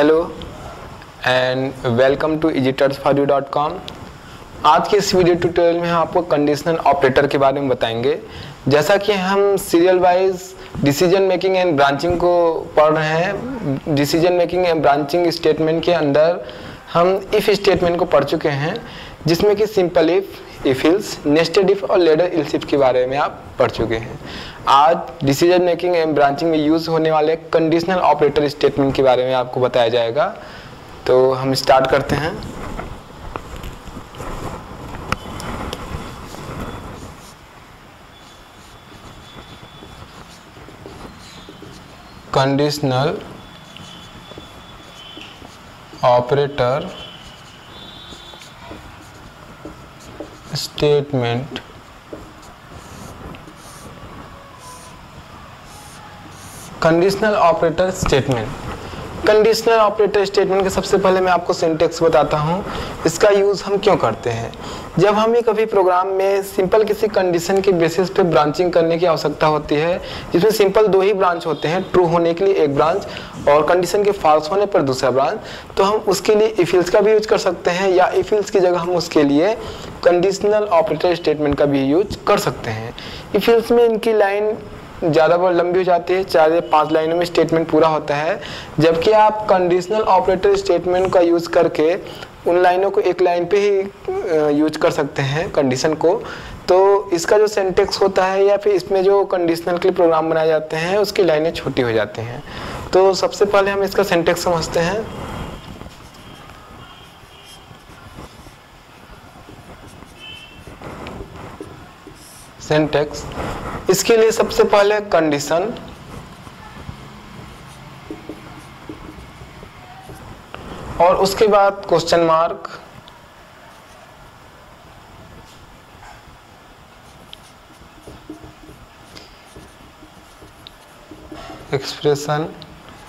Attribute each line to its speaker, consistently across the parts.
Speaker 1: Hello and welcome to easytutsforyou.com। आज के इस वीडियो ट्यूटोरियल में हम आपको कंडीशनल ऑपरेटर के बारे में बताएंगे। जैसा कि हम serial wise decision making and branching को पढ़ रहे हैं, decision making and branching statement के अंदर हम इफ स्टेटमेंट को पढ़ चुके हैं, जिसमें कि simple if ills, nested if और लेडर इल्स इफ के बारे में आप पढ़ चुके हैं। आज डिसीजन मेकिंग एंड ब्रांचिंग में यूज होने वाले कंडीशनल ऑपरेटर स्टेटमेंट के बारे में आपको बताया जाएगा। तो हम स्टार्ट करते हैं। Conditional operator statement conditional operator statement conditional operator statement के सबसे पहले मैं आपको सिंटेक्स बताता हूँ, इसका यूज़ हम क्यों करते हैं। जब हमें कभी प्रोग्राम में सिंपल किसी कंडीशन के बेसिस पे ब्रांचिंग करने की आवश्यकता होती है, जिसमें सिंपल दो ही ब्रांच होते हैं, ट्रू होने के लिए एक ब्रांच और कंडीशन के फॉल्स होने पर दूसरा ब्रांच, तो हम उसके लिए इफ एल्स का भी यूज कर सकते हैं या इफ एल्स की जगह हम उसके लिए कंडीशनल ऑपरेटर स्टेटमेंट का भी यूज कर सकते हैं। इफ एल्स में इनकी लाइन ज़्यादा लंबी हो जाती है, 4 या 5 लाइनों में स्टेटमेंट पूरा होता है, जबकि आप कंडीशनल ऑपरेटर स्टेटमेंट का यूज़ करके उन लाइनों को एक लाइन पे ही यूज कर सकते हैं कंडीशन को। तो इसका जो सिंटेक्स होता है या फिर इसमें जो कंडीशनल के लिए प्रोग्राम बनाए जाते हैं उसकी लाइनें छोटी हो जाती हैं। तो सबसे पहले हम इसका सिंटेक्स समझते हैं। सिंटेक्स, इसके लिए सबसे पहले कंडीशन, और उसके बाद क्वेश्चन मार्क, एक्सप्रेशन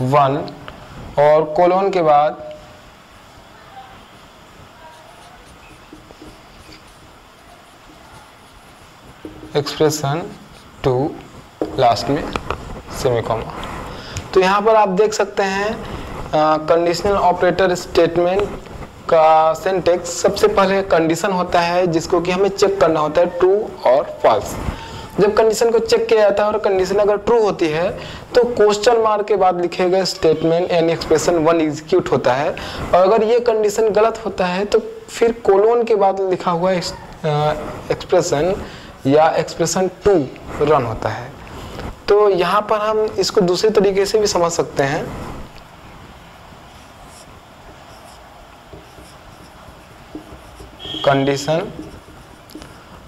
Speaker 1: 1 और कोलोन के बाद एक्सप्रेशन 2, लास्ट में सेमीकोमा। तो यहाँ पर आप देख सकते हैं कंडीशनल ऑपरेटर स्टेटमेंट का सिंटेक्स। सबसे पहले कंडीशन होता है जिसको कि हमें चेक करना होता है, ट्रू और फॉल्स। जब कंडीशन को चेक किया जाता है और कंडीशन अगर ट्रू होती है तो क्वेश्चन मार्क के बाद लिखे गए स्टेटमेंट यानी एक्सप्रेशन 1 एग्जीक्यूट होता है, और अगर ये कंडीशन गलत होता है तो फिर कोलोन के बाद लिखा हुआ एक्सप्रेशन या एक्सप्रेशन 2 रन होता है। तो यहाँ पर हम इसको दूसरे तरीके से भी समझ सकते हैं। कंडीशन,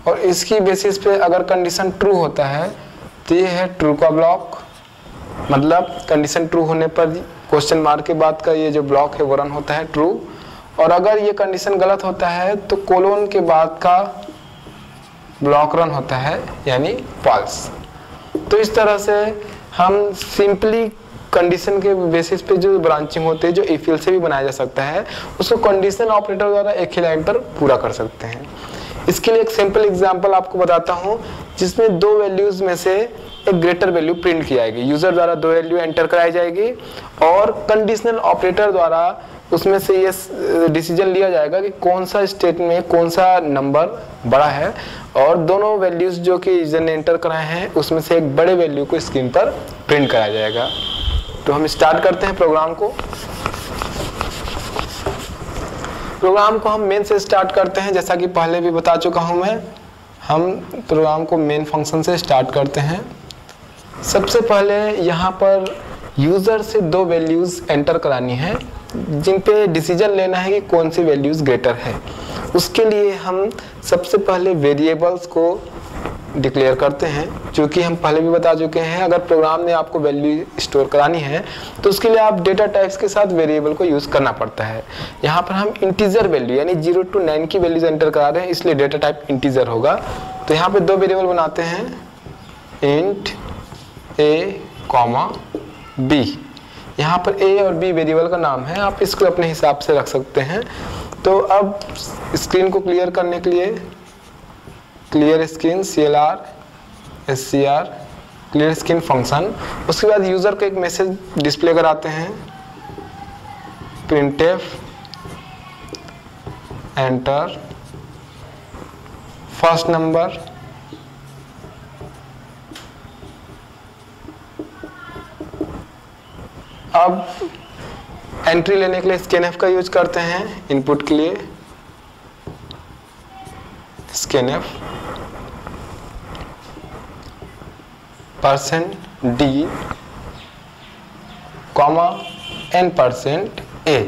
Speaker 1: और इसकी बेसिस पे अगर कंडीशन ट्रू होता है तो ये है ट्रू का ब्लॉक, मतलब कंडीशन ट्रू होने पर क्वेश्चन मार्क के बाद का ये जो ब्लॉक है वो रन होता है ट्रू, और अगर ये कंडीशन गलत होता है तो कोलोन के बाद का ब्लॉक रन होता है यानी फॉल्स। तो इस तरह से हम सिंपली कंडीशन के बेसिस पे जो ब्रांचिंग होती है, जो इफ एल्स से भी बनाया जा सकता है, उसको कंडीशनल ऑपरेटर द्वारा एक ही लाइन पर पूरा कर सकते हैं। इसके लिए एक सिंपल एग्जांपल आपको बताता हूं, जिसमें दो वैल्यूज में से एक ग्रेटर वैल्यू प्रिंट की जाएगी। यूजर द्वारा दो वैल्यू एंटर कराई जाएगी और कंडीशनल ऑपरेटर द्वारा उसमें से ये डिसीजन लिया जाएगा कि कौन सा स्टेट में कौन सा नंबर बड़ा है, और दोनों वैल्यूज जो कि यूजर ने एंटर कराए हैं उसमें से एक बड़े वैल्यू को स्क्रीन पर प्रिंट कराया जाएगा। तो हम स्टार्ट करते हैं प्रोग्राम को। प्रोग्राम को हम मेन से स्टार्ट करते हैं, जैसा कि पहले भी बता चुका हूं मैं। हम प्रोग्राम को मेन फंक्शन से स्टार्ट करते हैं। सबसे पहले यहाँ पर यूज़र से दो वैल्यूज़ एंटर करानी है जिन पे डिसीजन लेना है कि कौन सी वैल्यूज़ ग्रेटर है। उसके लिए हम सबसे पहले वेरिएबल्स को डिक्लेयर करते हैं, जो कि हम पहले भी बता चुके हैं। अगर प्रोग्राम में आपको वैल्यू स्टोर करानी है तो उसके लिए आप डेटा टाइप्स के साथ वेरिएबल को यूज़ करना पड़ता है। यहाँ पर हम इंटीजर वैल्यू यानी 0 to 9 की वैल्यूज एंटर करा रहे हैं, इसलिए डेटा टाइप इंटीजर होगा। तो यहाँ पे दो वेरिएबल बनाते हैं, इंट a, b। यहाँ पर a और b वेरिएबल का नाम है, आप इसको अपने हिसाब से रख सकते हैं। तो अब स्क्रीन को क्लियर करने के लिए clear screen CLR SCR clear screen function, उसके बाद यूज़र को एक मैसेज डिस्प्ले कराते हैं, printf enter फर्स्ट नंबर अब एंट्री लेने के लिए स्कैनएफ का यूज करते हैं इनपुट के लिए। स्कैनएफ %d कॉमा n%a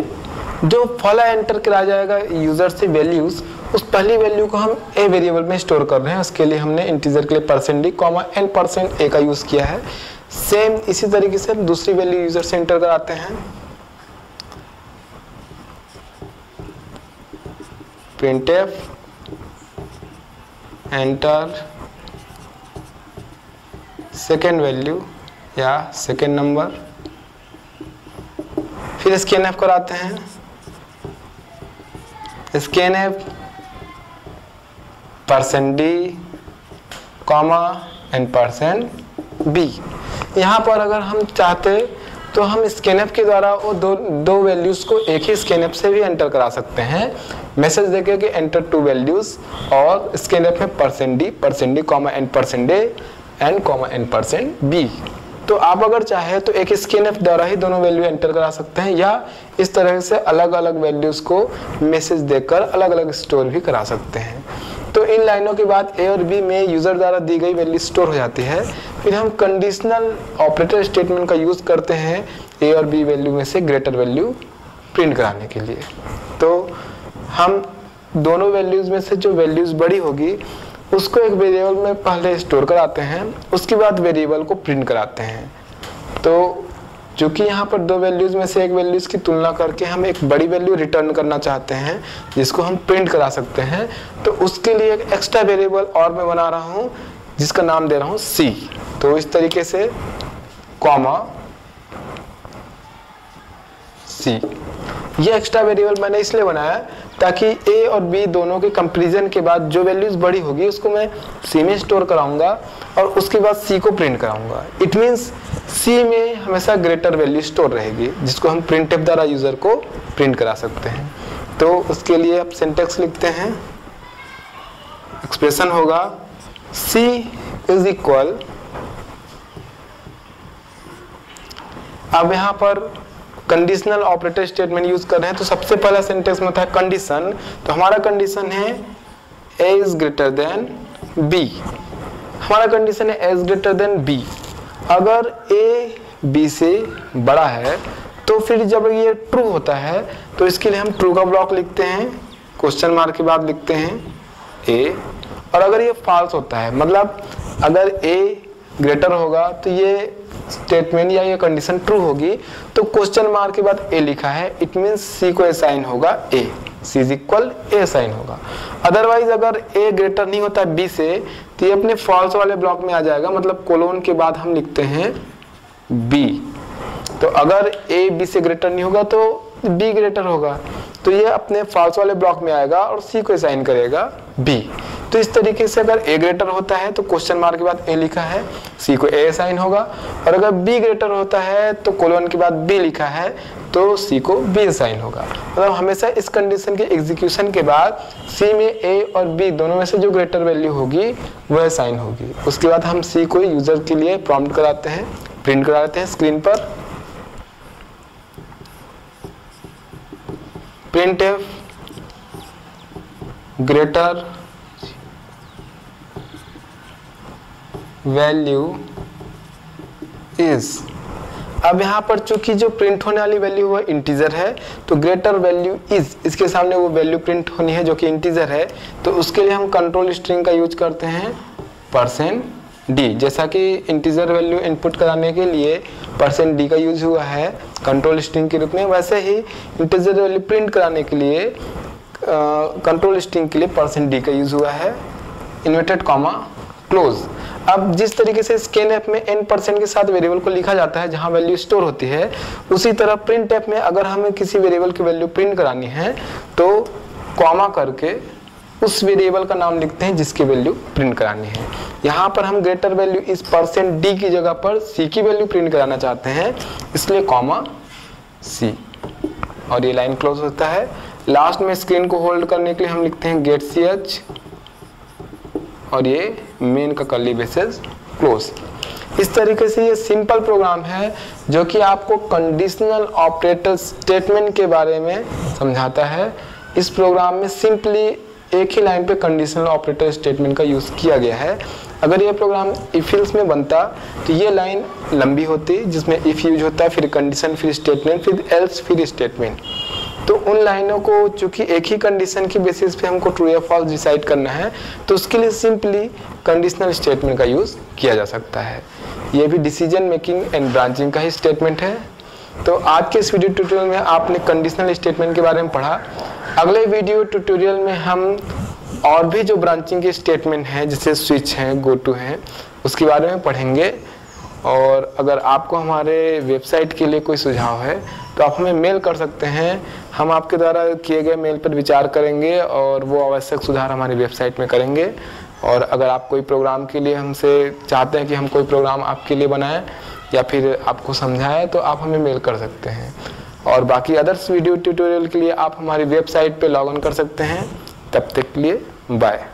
Speaker 1: जो फला एंटर करा जाएगा यूजर से वैल्यूज, उस पहली वैल्यू को हम ए वेरिएबल में स्टोर कर रहे हैं। उसके लिए हमने इंटीजर के लिए %d कॉमा n%a का यूज किया है। सेम इसी तरीके से दूसरी वैल्यू यूजर से एंटर कराते हैं। printf एंटर सेकेंड वैल्यू या सेकेंड नंबर, फिर स्कैनएफ कराते हैं। Scanf %d comma n%b। यहाँ पर अगर हम चाहते तो हम स्कैनएफ के द्वारा वो दो वैल्यूज को एक ही स्कैनएफ से भी एंटर करा सकते हैं। मैसेज देके कि एंटर 2 वैल्यूज और स्कैनएफ है %d comma n%a n comma n%b। तो आप अगर चाहे तो एक स्कैनएफ द्वारा ही दोनों वैल्यू एंटर करा सकते हैं, या इस तरह से अलग अलग वैल्यूज को मैसेज देकर अलग अलग स्टोर भी करा सकते हैं। तो इन लाइनों के बाद ए और बी में यूजर द्वारा दी गई वैल्यू स्टोर हो जाती है। फिर हम कंडीशनल ऑपरेटर स्टेटमेंट का यूज करते हैं ए और बी वैल्यू में से ग्रेटर वैल्यू प्रिंट कराने के लिए। तो हम दोनों वैल्यूज में से जो वैल्यूज बड़ी होगी उसको एक वेरिएबल में पहले स्टोर कराते हैं, उसके बाद वेरिएबल को प्रिंट कराते हैं। तो जो कि यहाँ पर दो वैल्यूज में से एक वैल्यूज की तुलना करके हम एक बड़ी वैल्यू रिटर्न करना चाहते हैं जिसको हम प्रिंट करा सकते हैं, तो उसके लिए एक एक्स्ट्रा वेरिएबल और मैं बना रहा हूँ जिसका नाम दे रहा हूँ c। तो इस तरीके से कॉमा c, ये एक्स्ट्रा वेरिएबल मैंने इसलिए बनाया ताकि ए और बी दोनों के कंपैरिजन के बाद जो वैल्यूज बड़ी होगी उसको मैं सी में स्टोर कराऊंगा और उसके बाद सी को प्रिंट कराऊंगा। इट मींस सी में हमेशा ग्रेटर वैल्यू स्टोर रहेगी जिसको हम प्रिंटफ द्वारा यूजर को प्रिंट करा सकते हैं। तो उसके लिए आप सिंटैक्स लिखते हैं, एक्सप्रेशन होगा c इज इक्वल, अब यहाँ पर कंडीशनल ऑपरेटर स्टेटमेंट यूज कर रहे हैं तो सबसे पहला सेंटेंस में था कंडीशन, तो हमारा कंडीशन है a is greater than b। हमारा कंडीशन है a is greater than b। अगर a b से बड़ा है तो फिर जब ये ट्रू होता है तो इसके लिए हम ट्रू का ब्लॉक लिखते हैं, क्वेश्चन मार्क के बाद लिखते हैं a। और अगर ये फॉल्स होता है, मतलब अगर a ग्रेटर होगा तो ये स्टेटमेंट या ये कंडीशन ट्रू होगी, तो क्वेश्चन मार्क के बाद a लिखा है, इट मींस c को असाइन होगा a, c is equal a assign होगा। अदरवाइज अगर a ग्रेटर नहीं होता b से तो ये अपने फॉल्स वाले ब्लॉक में आ जाएगा, मतलब कोलोन के बाद हम लिखते हैं b। तो अगर a b से ग्रेटर नहीं होगा तो b ग्रेटर होगा, तो ये अपने फॉल्स वाले ब्लॉक में आएगा और c को असाइन करेगा b। तो इस तरीके से अगर a ग्रेटर होता है तो क्वेश्चन मार्क के बाद a लिखा है, c को a असाइन होगा, और अगर b ग्रेटर होता है तो कोलोन के बाद b लिखा है तो c को b असाइन होगा। मतलब हमेशा इस कंडीशन के एग्जीक्यूशन के बाद c में a और b दोनों में से जो ग्रेटर वैल्यू होगी वह असाइन होगी। उसके बाद हम c को यूजर के लिए प्रॉम्प्ट कराते हैं, प्रिंट करा देते हैं स्क्रीन पर, printf ग्रेटर वैल्यू इज। अब यहाँ पर चूंकि जो प्रिंट होने वाली वैल्यू वो इंटीजर है तो ग्रेटर वैल्यू इज, इसके सामने वो वैल्यू प्रिंट होनी है जो कि इंटीजर है, तो उसके लिए हम कंट्रोल स्ट्रिंग का यूज करते हैं %d। जैसा कि इंटीजर वैल्यू इनपुट कराने के लिए %d का यूज हुआ है कंट्रोल स्ट्रिंग के रूप में, वैसे ही इंटीजर वैल्यू प्रिंट कराने के लिए कंट्रोल स्ट्रिंग के लिए %d का यूज हुआ है, इन्वर्टेड कॉमा क्लोज। अब जिस तरीके से स्कैनएफ में n% के साथ वेरिएबल को लिखा जाता है जहां वैल्यू स्टोर होती है, उसी तरह प्रिंटफ में अगर हमें किसी वेरिएबल की वैल्यू प्रिंट करानी है तो कॉमा करके उस वेरिएबल का नाम लिखते हैं जिसकी वैल्यू प्रिंट करानी है। यहाँ पर हम ग्रेटर वैल्यू इस %d की जगह पर c की वैल्यू प्रिंट कराना चाहते हैं, इसलिए कॉमा c। और ये लाइन क्लोज होता है। लास्ट में स्क्रीन को होल्ड करने के लिए हम लिखते हैं गेट ch और ये मेन का कर्ली ब्रेसेस क्लोज। इस तरीके से ये सिंपल प्रोग्राम है जो कि आपको कंडीशनल ऑपरेटर स्टेटमेंट के बारे में समझाता है। इस प्रोग्राम में सिंपली एक ही लाइन पे कंडीशनल ऑपरेटर स्टेटमेंट का यूज़ किया गया है। अगर ये प्रोग्राम इफ एल्स में बनता तो ये लाइन लंबी होती जिसमें इफ यूज होता, फिर कंडीशन, फिर स्टेटमेंट, फिर एल्स, फिर स्टेटमेंट। तो उन लाइनों को चूंकि एक ही कंडीशन की बेसिस पे हमको ट्रू या फॉल्स डिसाइड करना है तो उसके लिए सिंपली कंडीशनल स्टेटमेंट का यूज़ किया जा सकता है। ये भी डिसीजन मेकिंग एंड ब्रांचिंग का ही स्टेटमेंट है। तो आज के इस वीडियो ट्यूटोरियल में आपने कंडीशनल स्टेटमेंट के बारे में पढ़ा। अगले वीडियो ट्यूटोरियल में हम और भी जो ब्रांचिंग के स्टेटमेंट हैं जैसे स्विच हैं, गो टू हैं, उसके बारे में पढ़ेंगे। और अगर आपको हमारे वेबसाइट के लिए कोई सुझाव है तो आप हमें मेल कर सकते हैं। हम आपके द्वारा किए गए मेल पर विचार करेंगे और वो आवश्यक सुधार हमारी वेबसाइट में करेंगे। और अगर आप कोई प्रोग्राम के लिए हमसे चाहते हैं कि हम कोई प्रोग्राम आपके लिए बनाएं या फिर आपको समझाएं तो आप हमें मेल कर सकते हैं। और बाकी अदर्स वीडियो ट्यूटोरियल के लिए आप हमारी वेबसाइट पे लॉग इन कर सकते हैं। तब तक के लिए बाय।